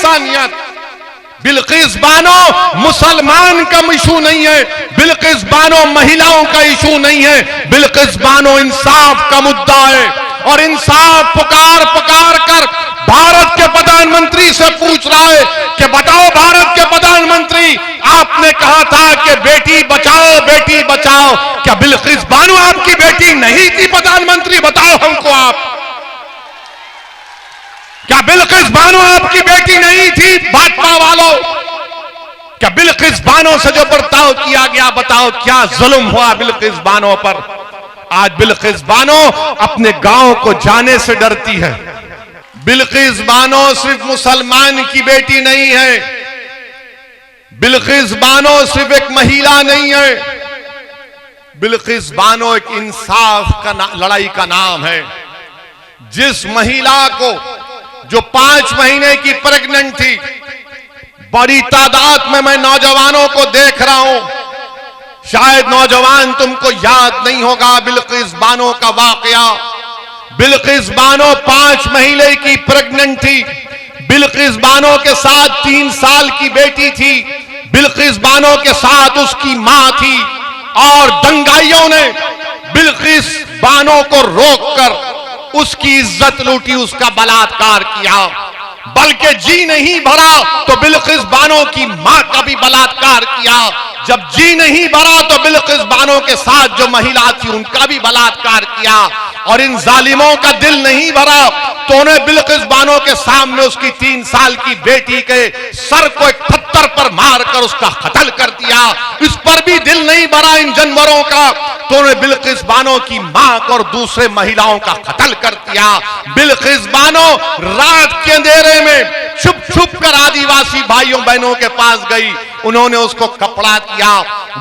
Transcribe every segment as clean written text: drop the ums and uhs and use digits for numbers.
इंसानियत। बिल्किस बानो मुसलमान का इशू नहीं है, बिल्किस बानो महिलाओं का इशू नहीं है, बिल्किस बानो इंसाफ का मुद्दा है। और इंसाफ पुकार पुकार कर भारत के प्रधानमंत्री से पूछ रहा है कि बताओ भारत के प्रधानमंत्री, आपने कहा था कि बेटी बचाओ बेटी बचाओ, क्या बिल्किस बानो आपकी बेटी नहीं थी? प्रधानमंत्री बताओ हमको आप, क्या बिल्किस बानो आपकी बेटी नहीं थी? भाजपा वालों, क्या बिल्किस बानो से जो बर्ताव किया गया, बताओ क्या जुल्म हुआ बिल्किस बानो पर? आज बिल्किस बानो अपने गांव को जाने से डरती है। बिल्किस बानो सिर्फ मुसलमान की बेटी नहीं है, बिल्किस बानो सिर्फ एक महिला नहीं है, बिल्किस बानो एक इंसाफ का लड़ाई का नाम है। जिस महिला को जो 5 महीने की प्रेग्नेंट थी, बड़ी तादाद में मैं नौजवानों को देख रहा हूं, शायद नौजवान तुमको याद नहीं होगा बिल्किस बानो का वाकया। बिल्किस बानो 5 महीने की प्रेग्नेंट थी, बिल्किस बानो के साथ 3 साल की बेटी थी, बिल्किस बानो के साथ उसकी मां थी, और दंगाइयों ने बिल्किस बानो को रोककर उसकी इज्जत लूटी, उसका बलात्कार किया। बल्कि जी नहीं भरा तो बिल्किस बानो की मां का भी बलात्कार किया। जब जी नहीं भरा तो बिल्किस बानो के साथ जो महिला थी उनका भी बलात्कार किया। और इन जालिमों का दिल नहीं भरा तो उन्हें बिल्किस बानो के सामने उसकी 3 साल की बेटी के सर को एक पत्थर पर मारकर उसका कत्ल कर दिया। इस पर भी दिल नहीं भरा इन जानवरों का तो उन्हें बिल्किस बानो की मां को और दूसरे महिलाओं का कत्ल कर दिया। बिल्किस बानो रात के अंधेरे में छुप छुप कर आदिवासी भाइयों बहनों के पास गई, उन्होंने उसको कपड़ा दिया।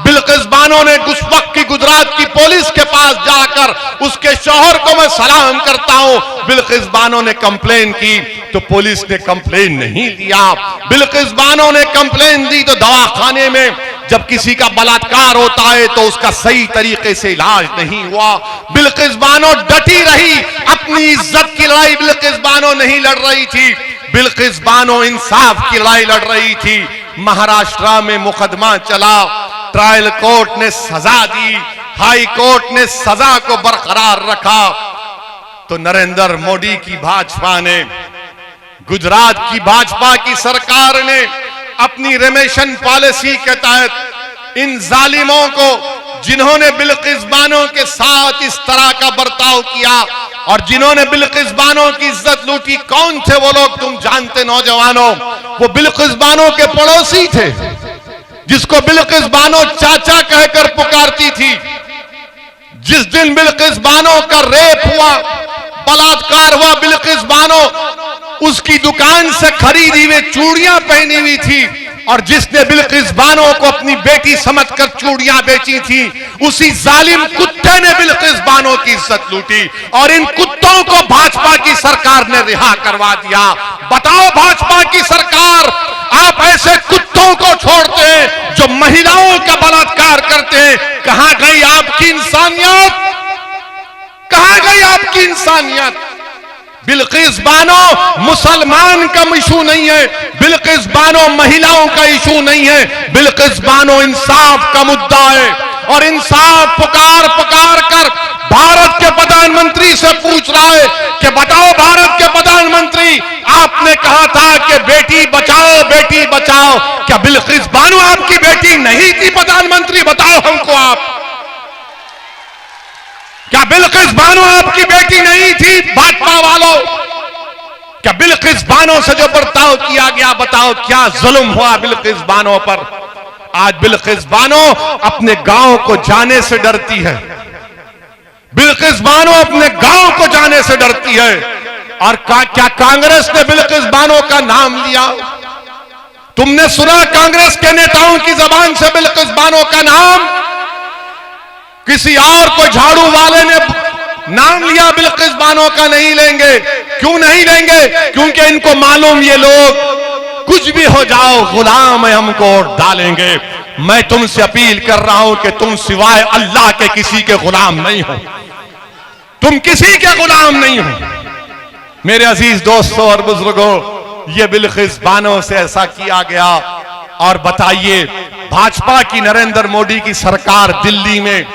बिल्किस बानो ने उस वक्त की गुजरात की पुलिस के पास जाकर उसके शौहर को मैं सलाम करता हूं, बिल्किस बानो ने कंप्लेन की तो पुलिस ने कंप्लेन नहीं दिया। बिल्किस बानो ने कंप्लेन दी तो दवाखाने में जब किसी का बलात्कार होता है तो उसका सही तरीके से इलाज नहीं हुआ। बिल्किस बानो डटी रही, अपनी इज्जत की लड़ाई बिल्किस बानो नहीं लड़ रही थी, बिल्किस बानो इंसाफ की लड़ाई लड़ रही थी। महाराष्ट्र में मुकदमा चला, ट्रायल कोर्ट ने सजा दी, हाई कोर्ट ने सजा को बरकरार रखा, तो नरेंद्र मोदी की भाजपा ने, गुजरात की भाजपा की सरकार ने अपनी रेमेशन पॉलिसी के तहत इन जालिमों को, जिन्होंने बिल्किस बानो के साथ इस तरह का बर्ताव किया और जिन्होंने बिल्किस बानो की इज्जत लूटी, कौन थे वो लोग तुम जानते नौजवानों? वो बिल्किस बानो के पड़ोसी थे, जिसको बिल्किस बानो चाचा कहकर पुकारती थी। जिस दिन बिल्किस बानो का रेप हुआ, बलात्कार हुआ, बिल्किस बानो उसकी दुकान से खरीदी हुई चूड़ियां पहनी हुई थी, और जिसने बिल्किस बानो को अपनी बेटी समझकर चूड़ियां बेची थी, उसी जालिम कुत्ते ने बिल्किस बानो की इज्जत लूटी, और इन कुत्तों को भाजपा की सरकार ने रिहा करवा दिया। बताओ भाजपा की सरकार, आप ऐसे कुत्तों को छोड़ते हैं जो महिलाओं का बलात्कार करते हैं? कहां गई आपकी इंसानियत? कहां गई आपकी इंसानियत? बिल्किस बानो मुसलमान का इशू नहीं है, बिल्किस बानो महिलाओं का इशू नहीं है, बिल्किस बानो इंसाफ का मुद्दा है। और इंसाफ पुकार पुकार कर भारत के प्रधानमंत्री से पूछ रहा है कि बताओ भारत के प्रधानमंत्री, आपने कहा था कि बेटी बचाओ बेटी बचाओ, क्या बिल्किस बानो आपकी बेटी नहीं थी? प्रधानमंत्री बताओ हमको आप, क्या बिल्किस बानो आपकी बेटी नहीं थी? भाजपा वालों, क्या बिल्किस बानो से जो बर्ताव किया गया, बताओ क्या जुल्म हुआ बिल्किस बानो पर? आज बिल्किस बानो अपने गांव को जाने से डरती है, बिल्किस बानो अपने गांव को जाने से डरती है। और क्या कांग्रेस ने बिल्किस बानो का नाम लिया? तुमने सुना कांग्रेस के नेताओं की जबान से बिल्किस बानो का नाम? किसी और को झाड़ू वाले ने नाम लिया, बिल्किस बानो का नहीं लेंगे। क्यों नहीं लेंगे? क्योंकि इनको मालूम ये लोग कुछ भी हो जाओ गुलाम है, हमको वोट डालेंगे। मैं तुमसे अपील कर रहा हूं कि तुम सिवाय अल्लाह के किसी के गुलाम नहीं हो, तुम किसी के गुलाम नहीं हो। मेरे अजीज दोस्तों और बुजुर्गों, ये बिल्किस बानो से ऐसा किया गया। और बताइए, भाजपा की नरेंद्र मोदी की सरकार दिल्ली में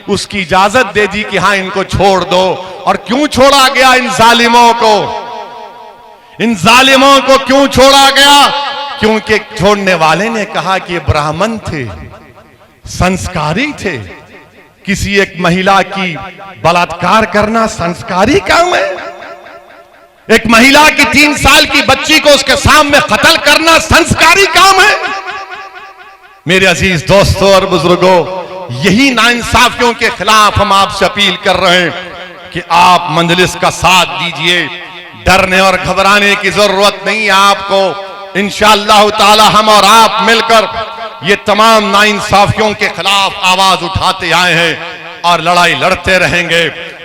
उसकी इजाजत दे दी कि हां इनको छोड़ दो। और क्यों छोड़ा गया इन जालिमों को? इन जालिमों को क्यों छोड़ा गया? क्योंकि छोड़ने वाले ने कहा कि ये ब्राह्मण थे, संस्कारी थे। किसी एक महिला की बलात्कार करना संस्कारी काम है? एक महिला की 3 साल की बच्ची को उसके सामने कत्ल करना संस्कारी काम है? मेरे अजीज दोस्तों और बुजुर्गों, यही नाइंसाफियों के खिलाफ हम आपसे अपील कर रहे हैं कि आप मंजलिस का साथ दीजिए। डरने और घबराने की जरूरत नहीं है आपको। इंशाअल्लाह ताला हम और आप मिलकर ये तमाम नाइंसाफियों के खिलाफ आवाज उठाते आए हैं और लड़ाई लड़ते रहेंगे।